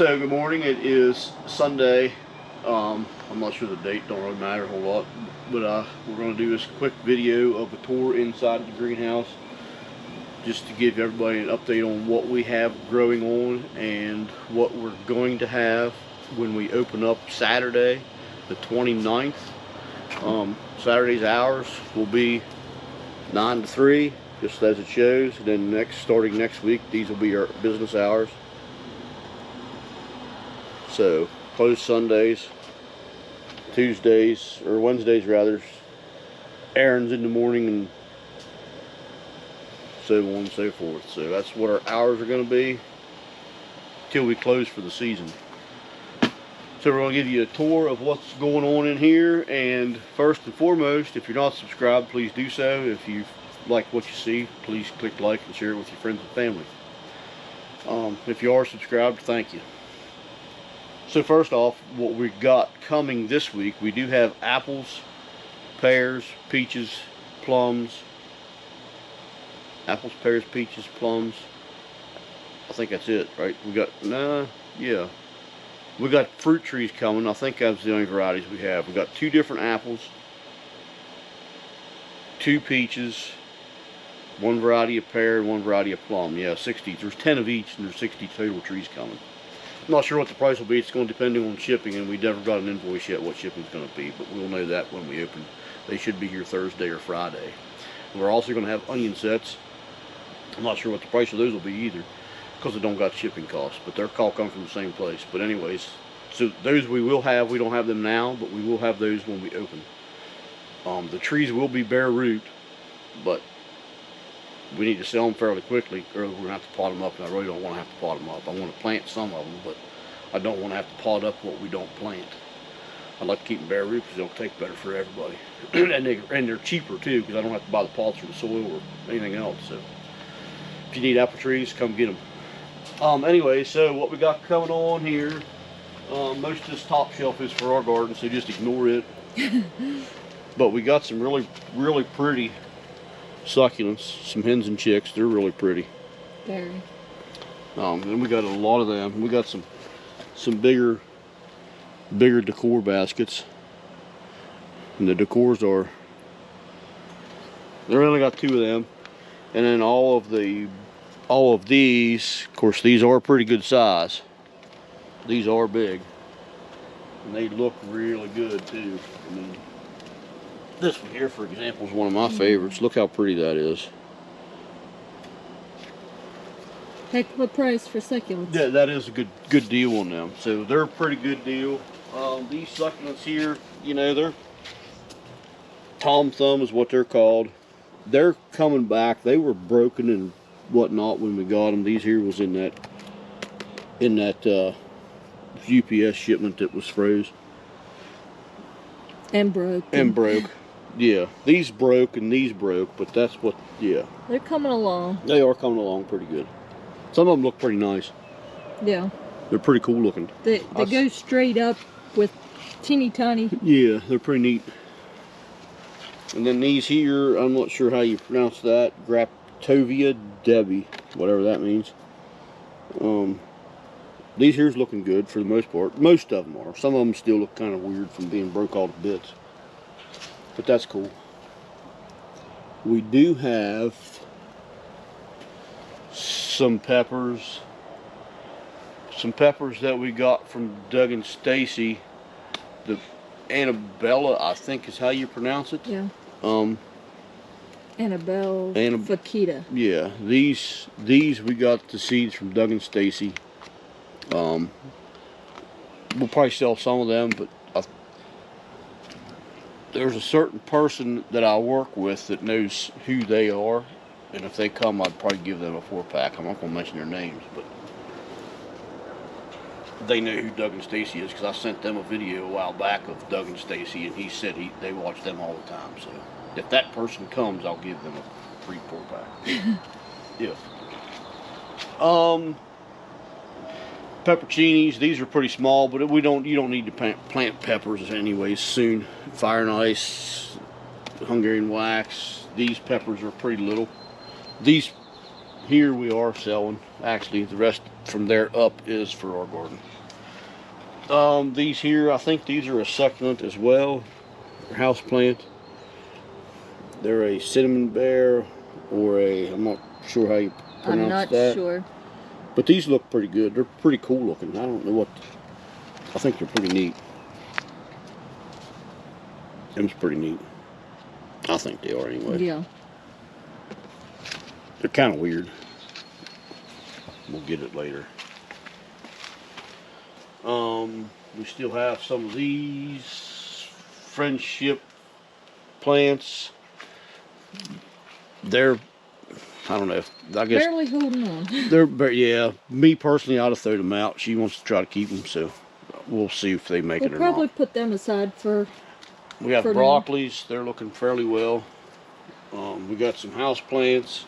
So good morning. It is Sunday. I'm not sure the date, don't really matter a whole lot, but we're going to do this quick video of a tour inside the greenhouse, just to give everybody an update on what we have growing on and what we're going to have when we open up Saturday the 29th. Saturday's hours will be 9 to 3, just as it shows. And then starting next week, these will be our business hours. So closed Sundays, Tuesdays, or Wednesdays rather, errands in the morning, and so on and so forth. So that's what our hours are going to be till we close for the season. So we're going to give you a tour of what's going on in here, and first and foremost, if you're not subscribed, please do so. If you like what you see, please click like and share it with your friends and family. If you are subscribed, thank you. So first off, what we've got coming this week, we do have apples, pears, peaches, plums. Apples, pears, peaches, plums. I think that's it, right? We got, yeah. We got fruit trees coming. I think that's the only varieties we have. We got 2 different apples, 2 peaches, 1 variety of pear, and 1 variety of plum. Yeah, 60. There's 10 of each, and there's 60 total trees coming. I'm not sure what the price will be. It's going to depend on shipping, and we never got an invoice yet what shipping's going to be, but we'll know that when we open. They should be here Thursday or Friday. And we're also going to have onion sets. I'm not sure what the price of those will be either, because they don't got shipping costs, but they're all come from the same place. But anyways, so those we will have. We don't have them now, but we will have those when we open. The trees will be bare root, but we need to sell them fairly quickly, or we're going to have to pot them up, and I really don't want to have to pot them up. I want to plant some of them, but I don't want to have to pot up what we don't plant. I'd like to keep them bare root because they'll take better for everybody. and they're cheaper too, because I don't have to buy the pots or the soil or anything else. So if you need apple trees, come get them. Anyway, so what we got coming on here, most of this top shelf is for our garden, so just ignore it. But we got some really pretty succulents, some hens and chicks. They're really pretty. Very. Then we got a lot of them. We got some bigger decor baskets, and the decors are, they only got 2 of them, and then all of these, of course, these are pretty good size. These are big, and they look really good too. I mean, this one here, for example, is one of my favorites. Look how pretty that is. Heck of a price for succulents. Yeah, that is a good deal on them. So they're a pretty good deal. These succulents here, you know, they're Tom Thumb is what they're called. They're coming back. They were broken and whatnot when we got them. These here was in that UPS shipment that was froze. And broke. And broke. Yeah, these broke and these broke, but that's what, yeah. They're coming along. They are coming along pretty good. Some of them look pretty nice. Yeah. They're pretty cool looking. They go straight up with teeny tiny. Yeah, they're pretty neat. And then these here, I'm not sure how you pronounce that. Graptovia Debbie, whatever that means. These here's looking good for the most part. Most of them are. Some of them still look kind of weird from being broke all to bits. But that's cool. We do have some peppers. Some peppers that we got from Doug and Stacy. The Annabella, I think is how you pronounce it. Yeah. Annabelle Fakita. Yeah, these we got the seeds from Doug and Stacy. We'll probably sell some of them, but there's a certain person that I work with that knows who they are, and if they come, I'd probably give them a 4-pack. I'm not going to mention their names, but they know who Doug and Stacy is, because I sent them a video a while back of Doug and Stacy, and he said they watch them all the time. So if that person comes, I'll give them a free 4-pack. Yeah. Pepperoncinis, these are pretty small, but you don't need to plant peppers anyways soon. Fire and Ice, Hungarian Wax, these peppers are pretty little. These here we are selling. Actually, the rest from there up is for our garden. These here, I think these are a succulent as well. They're house plant. They're a cinnamon bear or I'm not sure how you pronounce that. I'm not sure. But these look pretty good. They're pretty cool looking. I don't know what. I think they're pretty neat. Them's pretty neat. I think they are anyway. Yeah. They're kind of weird. We'll get it later. We still have some of these friendship plants. They're, I don't know, I guess Barely holding on. yeah, me personally, I'd have thrown them out. She wants to try to keep them, so we'll see if they make it or We'll probably not. put them aside for. We have broccolis. They're looking fairly well. We got some house plants,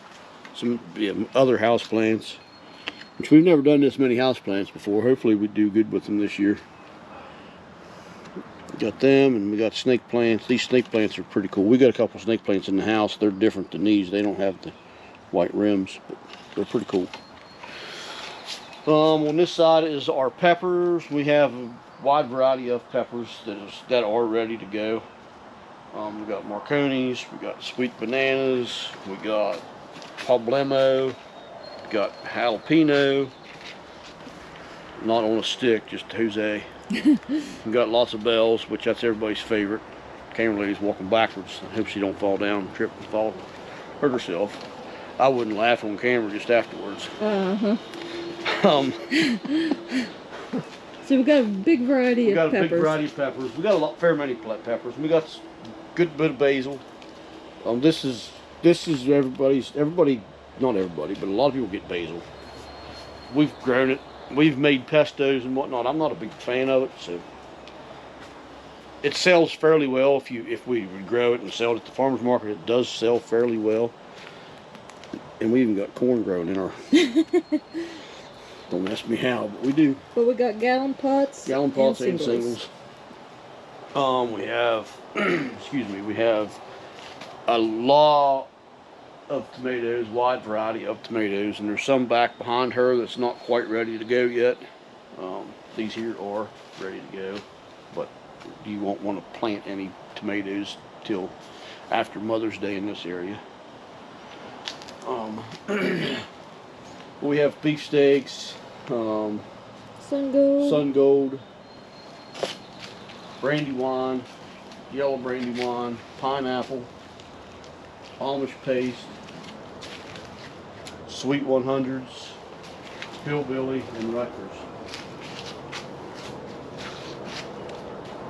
some other house plants, which we've never done this many house plants before. Hopefully we do good with them this year. We got them, and we got snake plants. These snake plants are pretty cool. We got a couple snake plants in the house. They're different than these. They don't have the white rims, but they're pretty cool. On this side is our peppers. We have a wide variety of peppers that are ready to go. We got Marconis, we got sweet bananas, we got Problemo, we got jalapeno, not on a stick, just Jose. We got lots of bells, which that's everybody's favorite. Camera lady's walking backwards. I hope she don't fall down, trip and fall, hurt herself. I wouldn't laugh on camera just afterwards. So we got a big variety of peppers. We got a big variety of peppers. We got a fair many peppers. We got a good bit of basil. This is everybody, not everybody, but a lot of people get basil. We've grown it. We've made pestos and whatnot. I'm not a big fan of it, so it sells fairly well. If we would grow it and sell it at the farmer's market, it does sell fairly well. And we even got corn growing in our. Don't ask me how, but we do. But we got gallon pots. Gallon pots and singles. We have, excuse me, we have a lot of tomatoes, wide variety of tomatoes, and there's some back behind her that's not quite ready to go yet. These here are ready to go, but you won't want to plant any tomatoes till after Mother's Day in this area. We have beefsteaks, Sun Gold, Brandywine, yellow Brandywine, pineapple, Amish paste, Sweet 100s, Hillbilly, and Rutgers.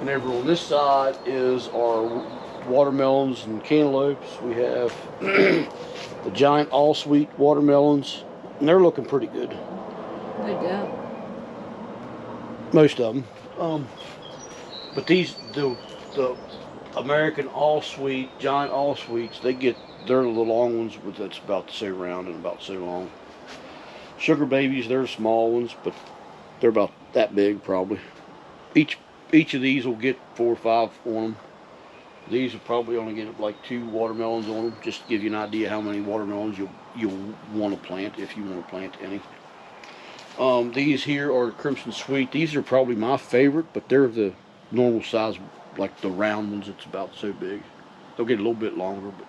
And over on this side is our watermelons and cantaloupes. We have the giant all-sweet watermelons, and they're looking pretty good. No doubt. Most of them. But these, the American all-sweet, giant all-sweets, they're the long ones, but that's about so round and about so long. Sugar babies, they're small ones, but they're about that big probably. Each of these will get 4 or 5 on them. These will probably only get like 2 watermelons on them, just to give you an idea how many watermelons you'll want to plant, if you want to plant any. These here are Crimson Sweet. These are probably my favorite, but they're the normal size, like the round ones. It's about so big. They'll get a little bit longer, but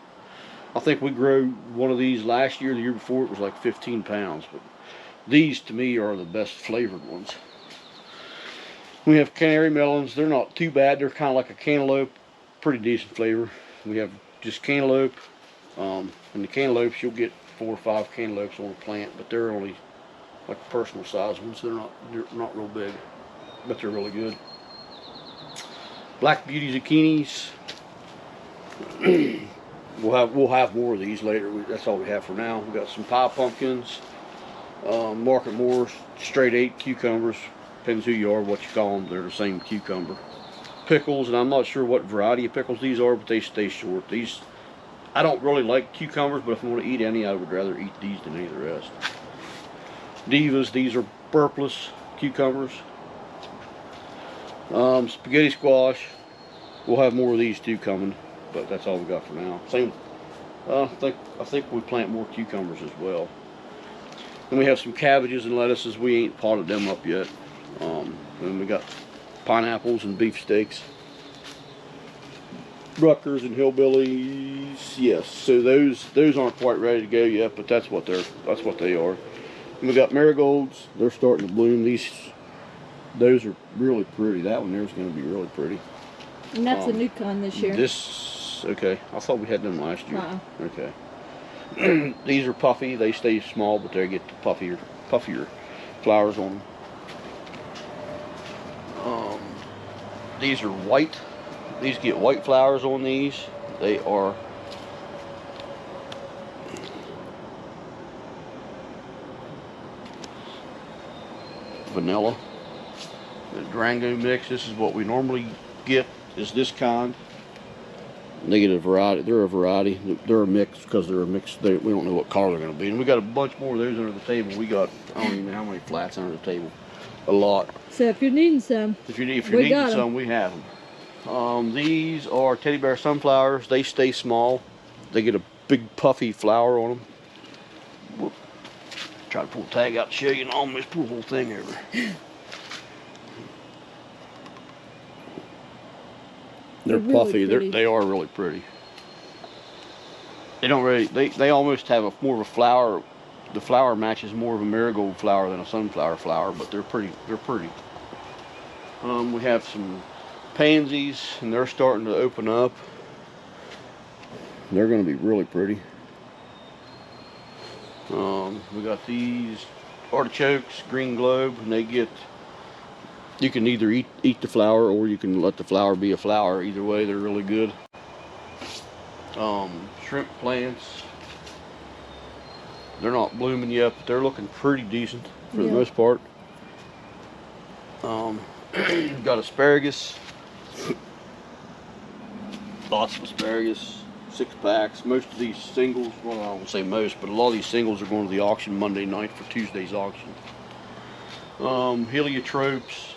I think we grew one of these last year. The year before it was like 15 pounds. But these to me are the best flavored ones. We have canary melons. They're not too bad. They're kind of like a cantaloupe. Pretty decent flavor. We have just cantaloupe. And the cantaloupes, you'll get 4 or 5 cantaloupes on a plant, but they're only like personal size ones. They're not real big, but they're really good. Black Beauty zucchinis. We'll have more of these later. That's all we have for now. We got some pie pumpkins. Market Moore straight 8 cucumbers. Depends who you are, what you call them. They're the same cucumber. Pickles, and I'm not sure what variety of pickles these are, but they stay short. These, I don't really like cucumbers, but if I want to eat any, I would rather eat these than any of the rest. Divas, these are burpless cucumbers. Spaghetti squash. We'll have more of these too coming, but that's all we got for now. Same. I think we plant more cucumbers as well. Then we have some cabbages and lettuces. We ain't potted them up yet. And we got pineapples and beefsteaks. Ruckers and hillbillies, yes. So those aren't quite ready to go yet, but that's what they are. And we got marigolds. They're starting to bloom. Those are really pretty. That one there's going to be really pretty. And that's a new con this year. Okay. I thought we had them last year. Uh-uh. Okay. These are puffy. They stay small, but they get the puffier flowers on them. These are white. These get white flowers on these. They are vanilla. The Durango mix. This is what we normally get. Is this kind. They get a variety. They're a variety. They're a mix because they're a mix. We don't know what color they're going to be. And we got a bunch more of those under the table. We got, I don't even know how many flats under the table. A lot. So if you're needing some, if you're needing some, we have them. These are teddy bear sunflowers. They stay small. They get a big puffy flower on them. Whoop. Try to pull the tag out to show you and almost pull the whole thing over. They're puffy. Really They are really pretty. They don't really. They almost have more of a flower. The flower matches more of a marigold flower than a sunflower flower, but they're pretty. They're pretty. We have some pansies, and they're starting to open up. They're going to be really pretty. We got these artichokes, green globe, and they get. You can either eat the flower, or you can let the flower be a flower. Either way, they're really good. Shrimp plants. They're not blooming yet, but they're looking pretty decent for the most part. Got asparagus. Lots of asparagus. 6 packs. Most of these singles, well, I won't say most, but a lot of these singles are going to the auction Monday night for Tuesday's auction. Heliotropes,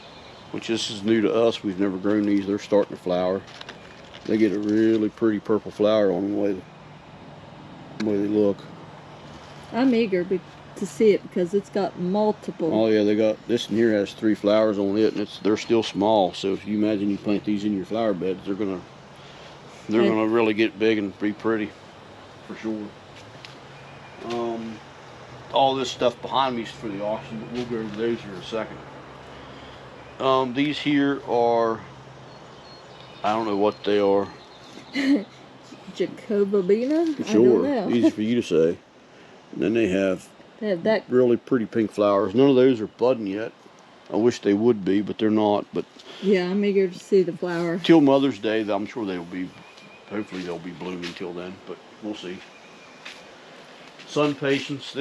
which this is new to us. We've never grown these. They're starting to flower. They get a really pretty purple flower on the way they look. I'm eager to see it because it's got multiple. Oh yeah, they got this one here has 3 flowers on it, and they're still small. So if you imagine you plant these in your flower beds, they're gonna really get big and be pretty, for sure. All this stuff behind me is for the auction, but we'll go over those here in a second. These here are, I don't know what they are. Jacobina? Sure, I don't know. easy for you to say. And then they have that really pretty pink flowers. None of those are budding yet. I wish they would be, but they're not. But yeah, I'm eager to see the flower. Till Mother's Day, I'm sure they'll be. Hopefully they'll be blooming till then, but we'll see. Sun patience.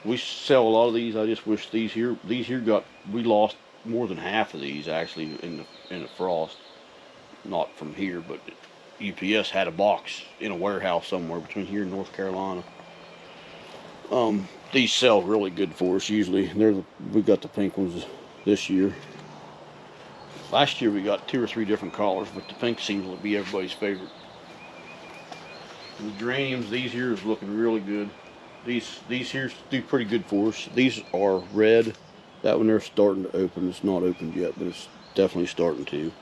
We sell a lot of these. I just wish these here we lost more than half of these actually in the frost. Not from here, but UPS had a box in a warehouse somewhere between here and North Carolina. These sell really good for us usually. We got the pink ones this year. Last year we got 2 or 3 different colors, but the pink seems to be everybody's favorite. And the geraniums, these here is looking really good. These here do pretty good for us. These are red. That one they're starting to open. It's not opened yet, but it's definitely starting to.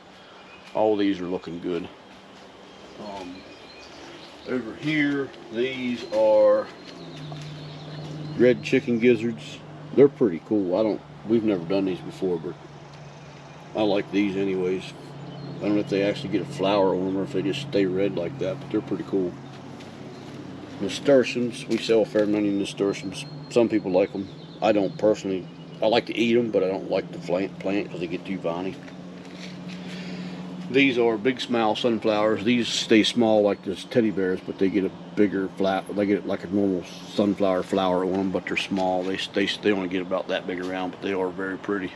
All these are looking good. Over here, these are red chicken gizzards. They're pretty cool. We've never done these before, but I like these anyways. I don't know if they actually get a flower on them or if they just stay red like that, but they're pretty cool. Nasturtiums, we sell a fair many nasturtiums. Some people like them. I don't personally. I like to eat them, but I don't like to plant because they get too viney. These are Big Smile sunflowers. These stay small like the teddy bears, but they get a bigger flower. They get like a normal sunflower flower on them, but they're small. They only get about that big around, but they are very pretty.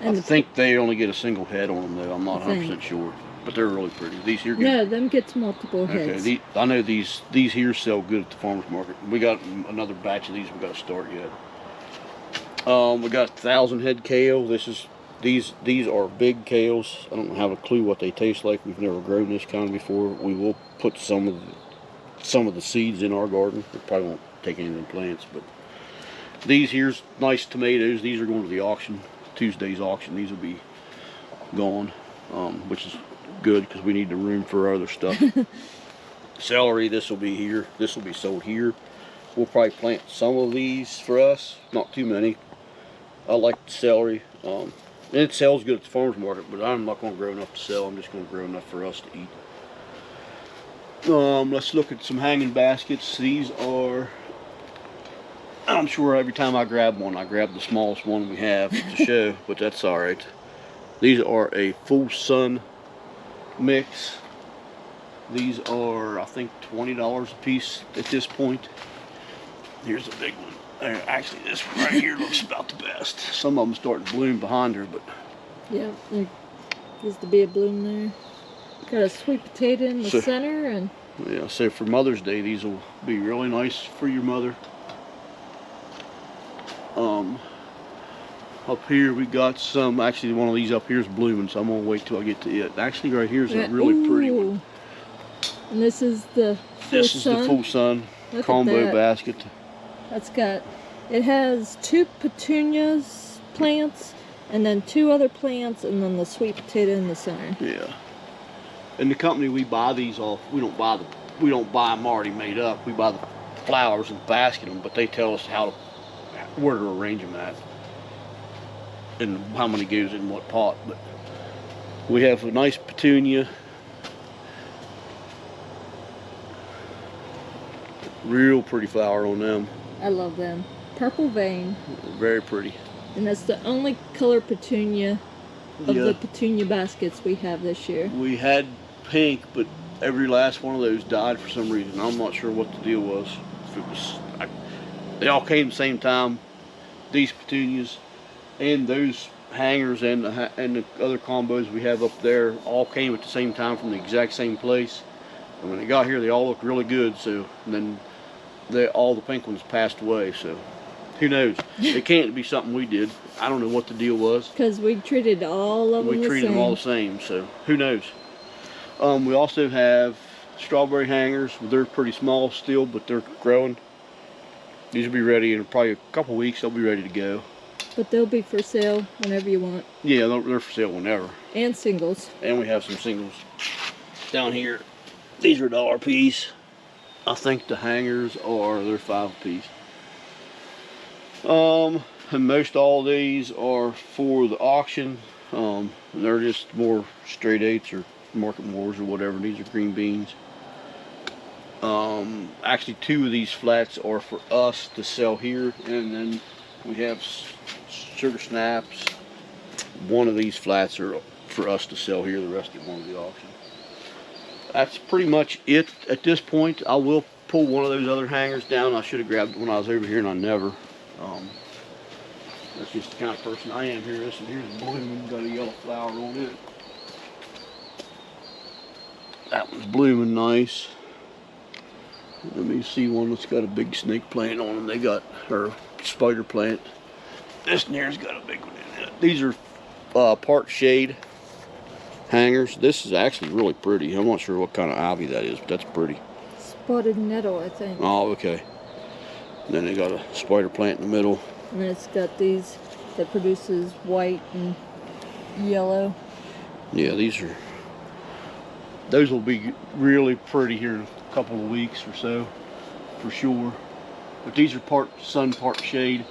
And I think they only get a single head on them, though. I'm not 100% sure, but they're really pretty. These here. No, them gets multiple heads. Okay, I know these here sell good at the farmers market. We got another batch of these. We got to start yet. We got 1,000 head kale. These are big kales. I don't have a clue what they taste like. We've never grown this kind before. We will put some of the seeds in our garden. We probably won't take any of the plants, but These here's nice tomatoes. These are going to the auction, Tuesday's auction. These will be gone, which is good because we need the room for our other stuff. Celery, this will be here. This will be sold here. We'll probably plant some of these for us, not too many. I like the celery. And it sells good at the farmer's market, but I'm not going to grow enough to sell. I'm just going to grow enough for us to eat. Let's look at some hanging baskets. These are, I'm sure every time I grab one, I grab the smallest one we have to show, but that's alright. These are a full sun mix. These are, I think, $20 a piece at this point. Here's a big one. Actually, this one right here looks about the best. Some of them starting to bloom behind her, but Yeah, there used to be a bloom there. Got a sweet potato in the center, and yeah. So for Mother's Day, these will be really nice for your mother. Up here we got some. Actually, one of these up here is blooming, so I'm gonna wait till I get to it. Actually, right here's a really pretty one. And this is the full sun combo basket. That's got. It has 2 petunias plants, and then 2 other plants, and then the sweet potato in the center. Yeah. And the company we buy these off, we don't buy them already made up. We buy the flowers and basket them, but they tell us where to arrange them at, and how many goes in what pot. But we have a nice petunia, real pretty flower on them. I love them. Purple vein. Very pretty. And that's the only color petunia of the petunia baskets we have this year. We had pink, but every last one of those died for some reason. I'm not sure what the deal was. If it was, they all came at the same time. These petunias and those hangers and the other combos we have up there all came at the same time from the exact same place. And when they got here, they all looked really good. So then all the pink ones passed away. So who knows? It can't be something we did. I don't know what the deal was. Because we treated all of them the same. We treated them all the same. So who knows? We also have strawberry hangers. They're pretty small still, but they're growing. These will be ready in probably a couple weeks. They'll be ready to go. But they'll be for sale whenever you want. Yeah, they're for sale whenever. And singles. And we have some singles down here. These are $1 a piece. I think the hangers they're 5 a piece. And most all these are for the auction. They're just more straight 8s or market wars or whatever. These are green beans. Actually 2 of these flats are for us to sell here, and then we have sugar snaps. 1 of these flats are for us to sell here, the rest get one of the auction. That's pretty much it at this point. I will pull one of those other hangers down. I should have grabbed it when I was over here and I never. That's just the kind of person I am here. Listen, here's a blooming, got a yellow flower on it. That one's blooming nice. Let me see one that's got a big snake plant on them. They got, or spider plant. This one here's got a big one in it. These are part shade hangers. This is actually really pretty. I'm not sure what kind of ivy that is, but that's pretty. Spotted nettle, I think. Oh, okay. And then they got a spider plant in the middle. And then it's got these that produces white and yellow. Yeah, those will be really pretty here in a couple of weeks or so, for sure. But these are part sun, part shade,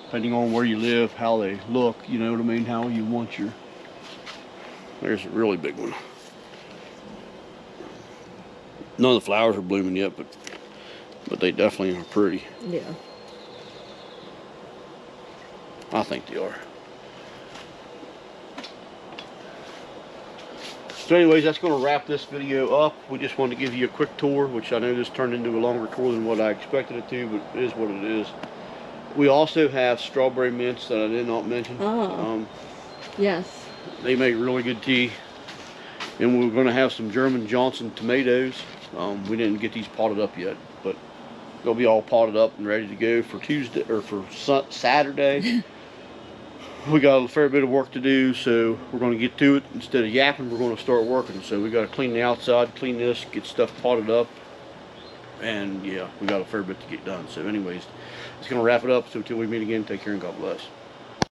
depending on where you live, how they look, you know what I mean, how you want your. There's a really big one. None of the flowers are blooming yet, but they definitely are pretty. Yeah. I think they are. So anyways, that's going to wrap this video up. We just wanted to give you a quick tour, which I know this turned into a longer tour than what I expected it to, but it is what it is. We also have strawberry mints that I did not mention. Oh. Yes. They make really good tea. And we're going to have some German Johnson tomatoes. We didn't get these potted up yet, but they'll be all potted up and ready to go for Tuesday or for Saturday. We got a fair bit of work to do, so we're going to get to it. Instead of yapping, we're going to start working. So we got to clean the outside, clean this, get stuff potted up, And yeah, we got a fair bit to get done. So anyways, it's going to wrap it up. So until we meet again, take care and God bless.